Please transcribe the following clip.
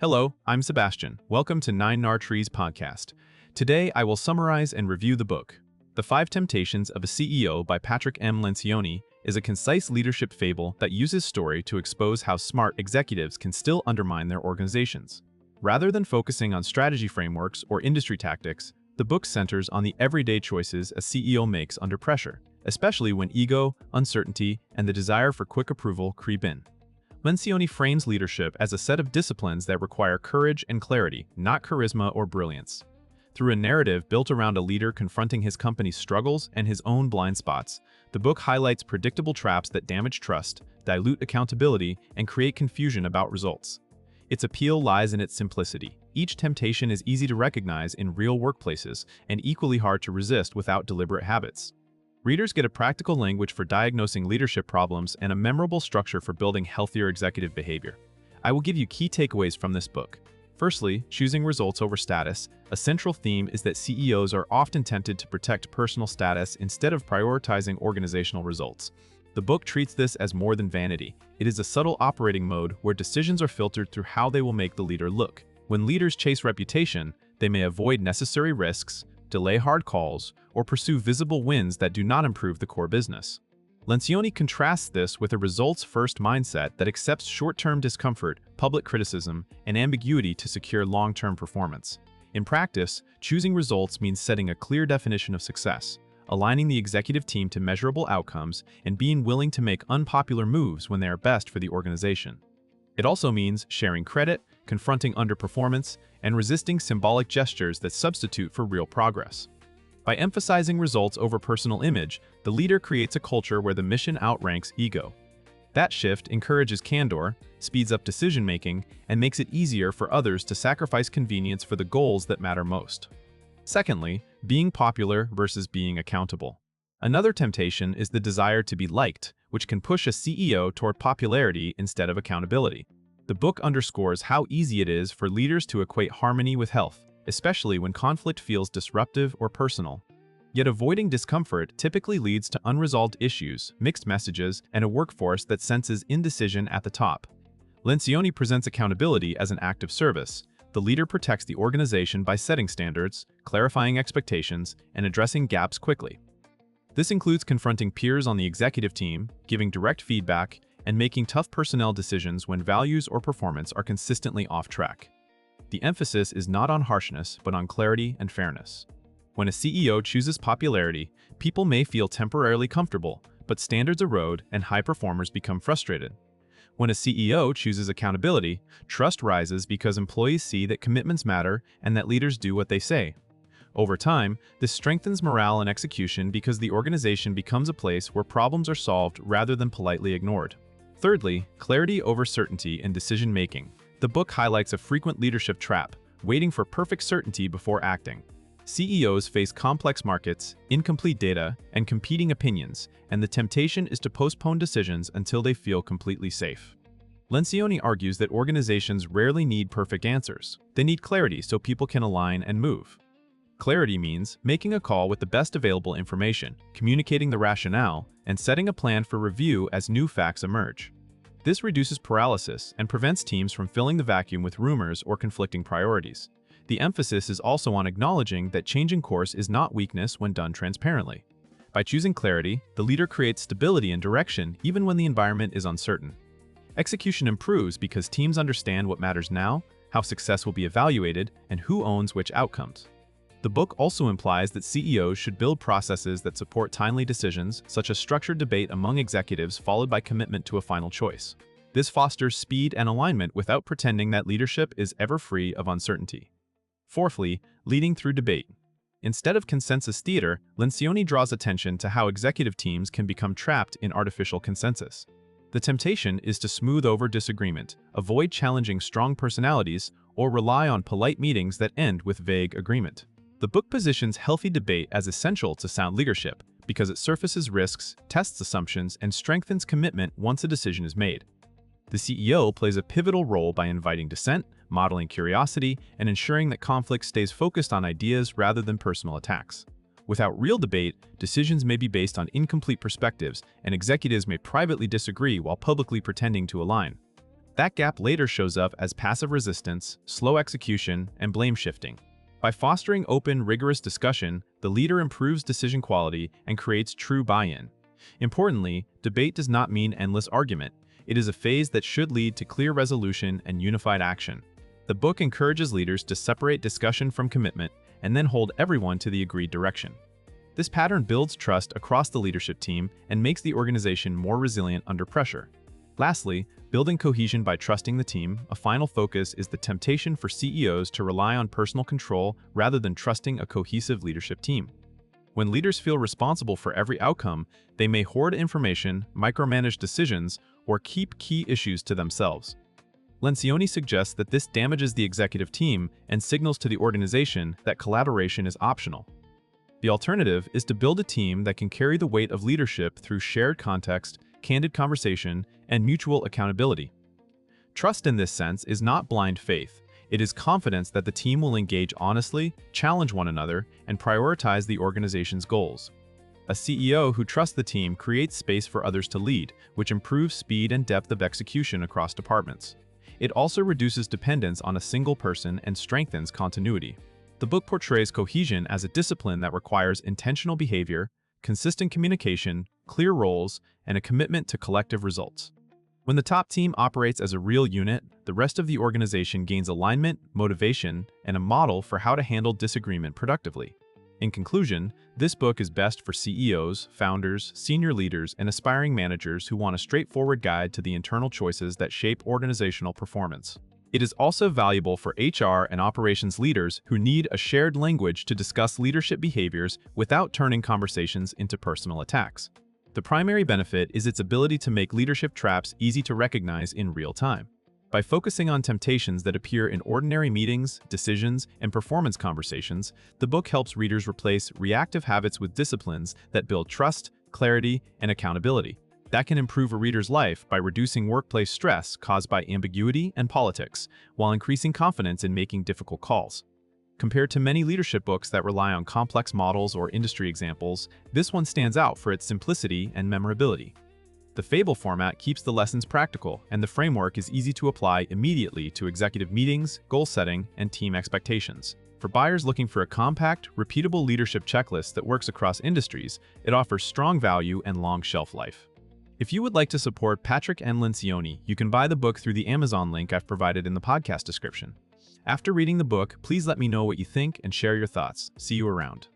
Hello, I'm Sebastian. Welcome to Nine Nar Trees podcast. Today, I will summarize and review the book. The Five Temptations of a CEO by Patrick M. Lencioni is a concise leadership fable that uses story to expose how smart executives can still undermine their organizations. Rather than focusing on strategy frameworks or industry tactics, the book centers on the everyday choices a CEO makes under pressure, especially when ego, uncertainty, and the desire for quick approval creep in. Lencioni frames leadership as a set of disciplines that require courage and clarity, not charisma or brilliance. Through a narrative built around a leader confronting his company's struggles and his own blind spots, the book highlights predictable traps that damage trust, dilute accountability, and create confusion about results. Its appeal lies in its simplicity. Each temptation is easy to recognize in real workplaces and equally hard to resist without deliberate habits. Readers get a practical language for diagnosing leadership problems and a memorable structure for building healthier executive behavior. I will give you key takeaways from this book. Firstly, choosing results over status. A central theme is that CEOs are often tempted to protect personal status instead of prioritizing organizational results. The book treats this as more than vanity. It is a subtle operating mode where decisions are filtered through how they will make the leader look. When leaders chase reputation, they may avoid necessary risks, delay hard calls, or pursue visible wins that do not improve the core business. Lencioni contrasts this with a results-first mindset that accepts short-term discomfort, public criticism, and ambiguity to secure long-term performance. In practice, choosing results means setting a clear definition of success, aligning the executive team to measurable outcomes, and being willing to make unpopular moves when they are best for the organization. It also means sharing credit, confronting underperformance, and resisting symbolic gestures that substitute for real progress. By emphasizing results over personal image, the leader creates a culture where the mission outranks ego. That shift encourages candor, speeds up decision-making, and makes it easier for others to sacrifice convenience for the goals that matter most. Secondly, being popular versus being accountable. Another temptation is the desire to be liked, which can push a CEO toward popularity instead of accountability. The book underscores how easy it is for leaders to equate harmony with health, especially when conflict feels disruptive or personal. Yet avoiding discomfort typically leads to unresolved issues, mixed messages, and a workforce that senses indecision at the top. Lencioni presents accountability as an act of service. The leader protects the organization by setting standards, clarifying expectations, and addressing gaps quickly. This includes confronting peers on the executive team, giving direct feedback, and making tough personnel decisions when values or performance are consistently off track. The emphasis is not on harshness, but on clarity and fairness. When a CEO chooses popularity, people may feel temporarily comfortable, but standards erode and high performers become frustrated. When a CEO chooses accountability, trust rises because employees see that commitments matter and that leaders do what they say. Over time, this strengthens morale and execution because the organization becomes a place where problems are solved rather than politely ignored. Thirdly, clarity over certainty in decision-making. The book highlights a frequent leadership trap, waiting for perfect certainty before acting. CEOs face complex markets, incomplete data, and competing opinions, and the temptation is to postpone decisions until they feel completely safe. Lencioni argues that organizations rarely need perfect answers. They need clarity so people can align and move. Clarity means making a call with the best available information, communicating the rationale, and setting a plan for review as new facts emerge. This reduces paralysis and prevents teams from filling the vacuum with rumors or conflicting priorities. The emphasis is also on acknowledging that changing course is not weakness when done transparently. By choosing clarity, the leader creates stability and direction even when the environment is uncertain. Execution improves because teams understand what matters now, how success will be evaluated, and who owns which outcomes. The book also implies that CEOs should build processes that support timely decisions, such as structured debate among executives followed by commitment to a final choice. This fosters speed and alignment without pretending that leadership is ever free of uncertainty. Fourthly, leading through debate. Instead of consensus theater, Lencioni draws attention to how executive teams can become trapped in artificial consensus. The temptation is to smooth over disagreement, avoid challenging strong personalities, or rely on polite meetings that end with vague agreement. The book positions healthy debate as essential to sound leadership because it surfaces risks, tests assumptions, and strengthens commitment once a decision is made. The CEO plays a pivotal role by inviting dissent, modeling curiosity, and ensuring that conflict stays focused on ideas rather than personal attacks. Without real debate, decisions may be based on incomplete perspectives, and executives may privately disagree while publicly pretending to align. That gap later shows up as passive resistance, slow execution, and blame shifting. By fostering open, rigorous discussion, the leader improves decision quality and creates true buy-in. Importantly, debate does not mean endless argument. It is a phase that should lead to clear resolution and unified action. The book encourages leaders to separate discussion from commitment and then hold everyone to the agreed direction. This pattern builds trust across the leadership team and makes the organization more resilient under pressure. Lastly, building cohesion by trusting the team, a final focus is the temptation for CEOs to rely on personal control rather than trusting a cohesive leadership team. When leaders feel responsible for every outcome, they may hoard information, micromanage decisions, or keep key issues to themselves. Lencioni suggests that this damages the executive team and signals to the organization that collaboration is optional. The alternative is to build a team that can carry the weight of leadership through shared context, candid conversation, and mutual accountability. Trust in this sense is not blind faith. It is confidence that the team will engage honestly, challenge one another, and prioritize the organization's goals. A CEO who trusts the team creates space for others to lead, which improves speed and depth of execution across departments. It also reduces dependence on a single person and strengthens continuity. The book portrays cohesion as a discipline that requires intentional behavior, consistent communication, clear roles, and a commitment to collective results. When the top team operates as a real unit, the rest of the organization gains alignment, motivation, and a model for how to handle disagreement productively. In conclusion, this book is best for CEOs, founders, senior leaders, and aspiring managers who want a straightforward guide to the internal choices that shape organizational performance. It is also valuable for HR and operations leaders who need a shared language to discuss leadership behaviors without turning conversations into personal attacks. The primary benefit is its ability to make leadership traps easy to recognize in real time. By focusing on temptations that appear in ordinary meetings, decisions, and performance conversations, the book helps readers replace reactive habits with disciplines that build trust, clarity, and accountability. That can improve a reader's life by reducing workplace stress caused by ambiguity and politics, while increasing confidence in making difficult calls. Compared to many leadership books that rely on complex models or industry examples, this one stands out for its simplicity and memorability. The Fable format keeps the lessons practical, and the framework is easy to apply immediately to executive meetings, goal setting, and team expectations. For buyers looking for a compact, repeatable leadership checklist that works across industries, it offers strong value and long shelf life. If you would like to support Patrick and Lencioni, you can buy the book through the Amazon link I've provided in the podcast description. After reading the book, please let me know what you think and share your thoughts. See you around.